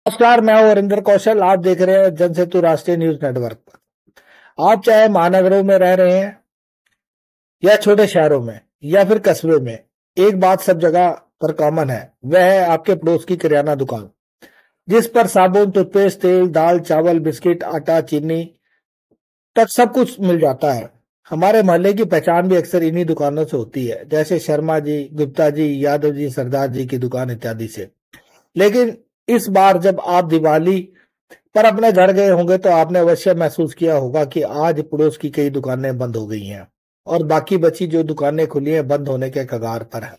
नमस्कार, मैं हूं अरिंदर कौशल। आप देख रहे हैं जनसेतु राष्ट्रीय न्यूज नेटवर्क पर। आप चाहे महानगरों में रह रहे हैं या छोटे शहरों में या फिर कस्बे में, एक बात सब जगह पर कॉमन है, वह है आपके पड़ोस की किराना दुकान, जिस पर साबुन, टूथपेस्ट, तेल, दाल, चावल, बिस्किट, आटा, चीनी तक सब कुछ मिल जाता है। हमारे मोहल्ले की पहचान भी अक्सर इन्हीं दुकानों से होती है, जैसे शर्मा जी, गुप्ता जी, यादव जी, सरदार जी की दुकान इत्यादि से। लेकिन इस बार जब आप दिवाली पर अपने घर गए होंगे तो आपने अवश्य महसूस किया होगा कि आज पड़ोस की कई दुकानें बंद हो गई हैं और बाकी बची जो दुकानें खुली हैं बंद होने के कगार पर है।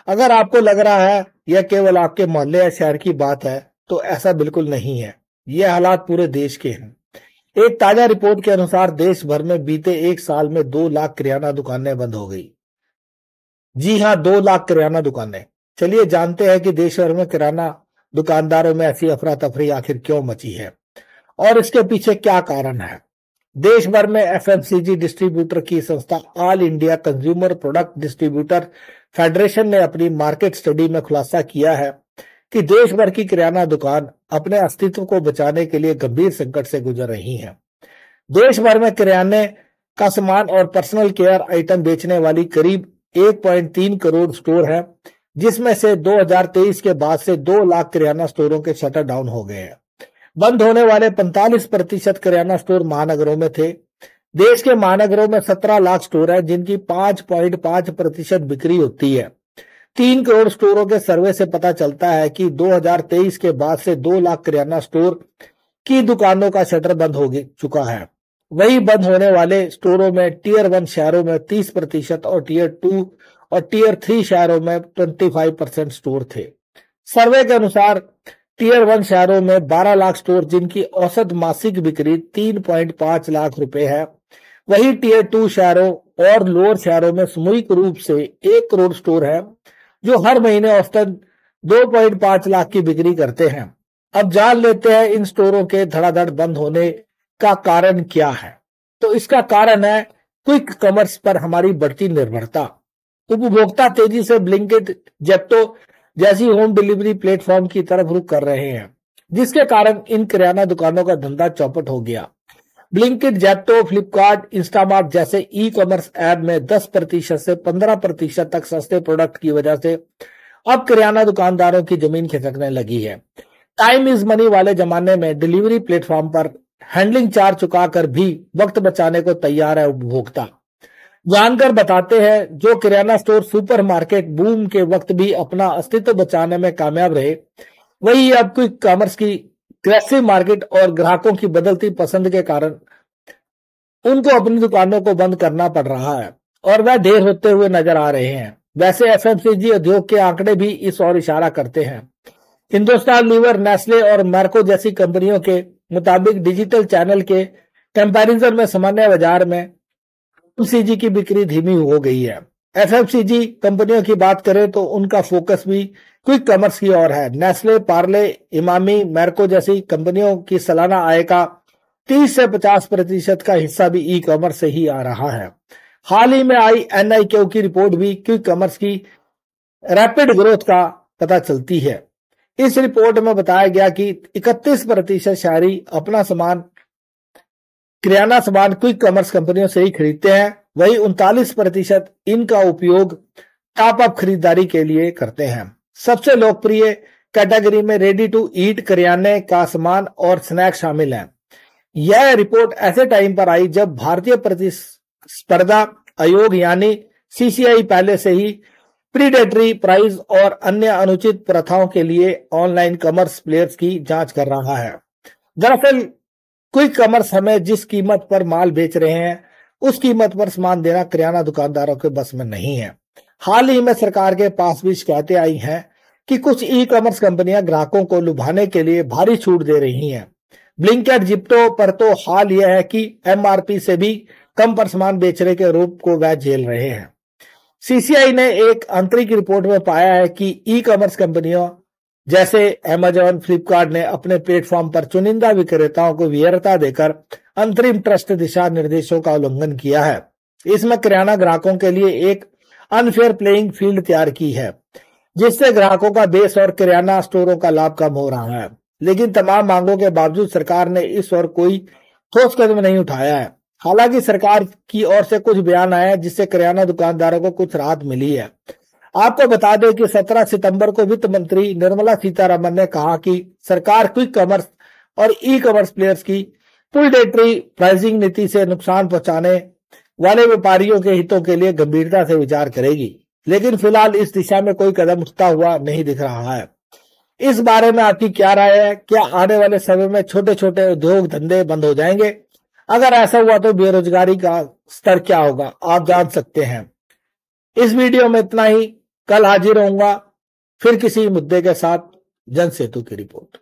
अगर आपको लग रहा है यह केवल आपके मोहल्ले या शहर की बात है, तो ऐसा बिल्कुल नहीं है। ये हालात पूरे देश के हैं। एक ताजा रिपोर्ट के अनुसार देश भर में बीते एक साल में 2 लाख किराना दुकानें बंद हो गई। जी हाँ, 2 लाख किराना दुकानें। चलिए जानते हैं कि देश भर में किराना दुकानदारों में ऐसी अफरा तफरी आखिर क्यों मची है और इसके पीछे क्या कारण है। देश भर में एफएमसीजी डिस्ट्रीब्यूटर की संस्था all India consumer product distributor federation ने अपनी मार्केट स्टडी में खुलासा किया है कि देश भर की किराना दुकान अपने अस्तित्व को बचाने के लिए गंभीर संकट से गुजर रही हैं। देश भर में किराने का सामान और पर्सनल केयर आइटम बेचने वाली करीब 1.3 करोड़ स्टोर है, जिसमें से 2023 के बाद से 2 लाख किराना स्टोरों के शटर डाउन हो गए हैं। बंद होने वाले 45% किराना स्टोर महानगरों में थे। देश के महानगरों में 17 लाख स्टोर है, जिनकी 5.5% बिक्री होती है। 3 करोड़ स्टोरों के सर्वे से पता चलता है कि 2023 के बाद से 2 लाख किराना स्टोर की दुकानों का शटर बंद हो चुका है। वही बंद होने वाले स्टोरों में टीयर 1 शहरों में 30% और टीयर 2 और टीयर 3 शहरों में 25% स्टोर थे। सर्वे के अनुसार टीयर 1 शहरों में 12 लाख स्टोर, जिनकी औसत मासिक बिक्री 3.5 लाख रुपए है। वही टीयर 2 शहरों और लोअर शहरों में सामूहिक रूप से 1 करोड़ स्टोर है, जो हर महीने औसतन 2.5 लाख की बिक्री करते हैं। अब जान लेते हैं इन स्टोरों के धड़ाधड़ बंद होने का कारण क्या है। तो इसका कारण है क्विक कॉमर्स पर हमारी बढ़ती निर्भरता। उपभोक्ता तेजी से ब्लिंकिट, जेप्टो जैसी होम डिलीवरी प्लेटफॉर्म की तरफ रुख कर रहे हैं, जिसके कारण इन किराना दुकानों का धंधा चौपट हो गया। ब्लिंकिट, जेप्टो, फ्लिपकार्ट, इंस्टामार्ट जैसे ई कॉमर्स ऐप में 10% से 15% तक सस्ते प्रोडक्ट की वजह से अब किराना दुकानदारों की जमीन खिसकने लगी है। टाइम इज मनी वाले जमाने में डिलीवरी प्लेटफॉर्म पर हैंडलिंग चार्ज चुकाकर भी वक्त बचाने को तैयार है उपभोक्ता। जानकर बताते हैं, जो किराना स्टोर सुपरमार्केट बूम के वक्त भी अपना अस्तित्व बचाने में कामयाब रहे, वही अब क्विक कॉमर्स की एग्रेसिव मार्केट और ग्राहकों की बदलती पसंद के कारण उनको अपनी दुकानों को बंद करना पड़ रहा है और वह ढेर होते हुए नजर आ रहे हैं। वैसे एफएमसीजी उद्योग के आंकड़े भी इस ओर इशारा करते हैं। हिंदुस्तान लीवर, नेस्ले और मैर्को जैसी कंपनियों के मुताबिक डिजिटल चैनल के कंपैरिजन में सामान्य बाजार में एफएमसीजी की बिक्री धीमी हो गई है। एफएमसीजी कंपनियों की बात करें तो उनका फोकस भी क्विक कॉमर्स की ओर है। नेस्ले, पार्ले, इमामी, मैर्को जैसी कंपनियों की सालाना आय का 30 से 50% का हिस्सा भी ई कॉमर्स से ही आ रहा है। हाल ही में आई एनआईक्यू की रिपोर्ट भी क्विक कॉमर्स की रैपिड ग्रोथ का पता चलती है। इस रिपोर्ट में बताया गया कि 31% शहरी अपना किराना सामान क्विक कॉमर्स कंपनियों से ही खरीदते हैं। वही 39% इनका उपयोग टॉप अप खरीदारी के लिए करते हैं। सबसे लोकप्रिय कैटेगरी में रेडी टू ईट किराने का सामान और स्नैक शामिल हैं। यह रिपोर्ट ऐसे टाइम पर आई जब भारतीय प्रतिस्पर्धा आयोग यानी सीसीआई पहले से ही प्रीडेटरी प्राइस और अन्य अनुचित प्रथाओं के लिए ऑनलाइन कॉमर्स प्लेयर्स की जांच कर रहा है। दरअसल क्विक कॉमर्स हमें जिस कीमत पर माल बेच रहे हैं, उस कीमत पर सामान देना किराना दुकानदारों के बस में नहीं है। हाल ही में सरकार के पास भी शिकायतें आई हैं कि कुछ ई कॉमर्स कंपनियां ग्राहकों को लुभाने के लिए भारी छूट दे रही हैं। ब्लिंकिट, जिप्टो पर तो हाल यह है कि एमआरपी से भी कम पर सामान बेचने के आरोप को वह झेल रहे हैं। सीसीआई ने एक आंतरिक रिपोर्ट में पाया है कि ई कॉमर्स कंपनियों जैसे अमेजॉन, फ्लिपकार्ट ने अपने प्लेटफॉर्म पर चुनिंदा विक्रेताओं को वरीयता देकर अंतरिम ट्रस्ट दिशा निर्देशों का उल्लंघन किया है। इसमें किराना ग्राहकों के लिए एक अनफेयर प्लेइंग फील्ड तैयार की है, जिससे ग्राहकों का बेस और किराना स्टोरों का लाभ कम हो रहा है। लेकिन तमाम मांगों के बावजूद सरकार ने इस ओर कोई ठोस कदम नहीं उठाया है। हालांकि सरकार की ओर से कुछ बयान आए हैं जिससे किराना दुकानदारों को कुछ राहत मिली है। आपको बता दें कि 17 सितंबर को वित्त मंत्री निर्मला सीतारमण ने कहा कि सरकार क्विक कॉमर्स और ई कॉमर्स प्लेयर्स की प्रेडेटरी प्राइसिंग नीति से नुकसान पहुंचाने वाले व्यापारियों के हितों के लिए गंभीरता से विचार करेगी, लेकिन फिलहाल इस दिशा में कोई कदम उठता हुआ नहीं दिख रहा है। इस बारे में आपकी क्या राय है? क्या आने वाले समय में छोटे छोटे उद्योग धंधे बंद हो जाएंगे? अगर ऐसा हुआ तो बेरोजगारी का स्तर क्या होगा, आप जान सकते हैं। इस वीडियो में इतना ही। कल हाजिर होऊंगा फिर किसी मुद्दे के साथ। जन सेतु की रिपोर्ट।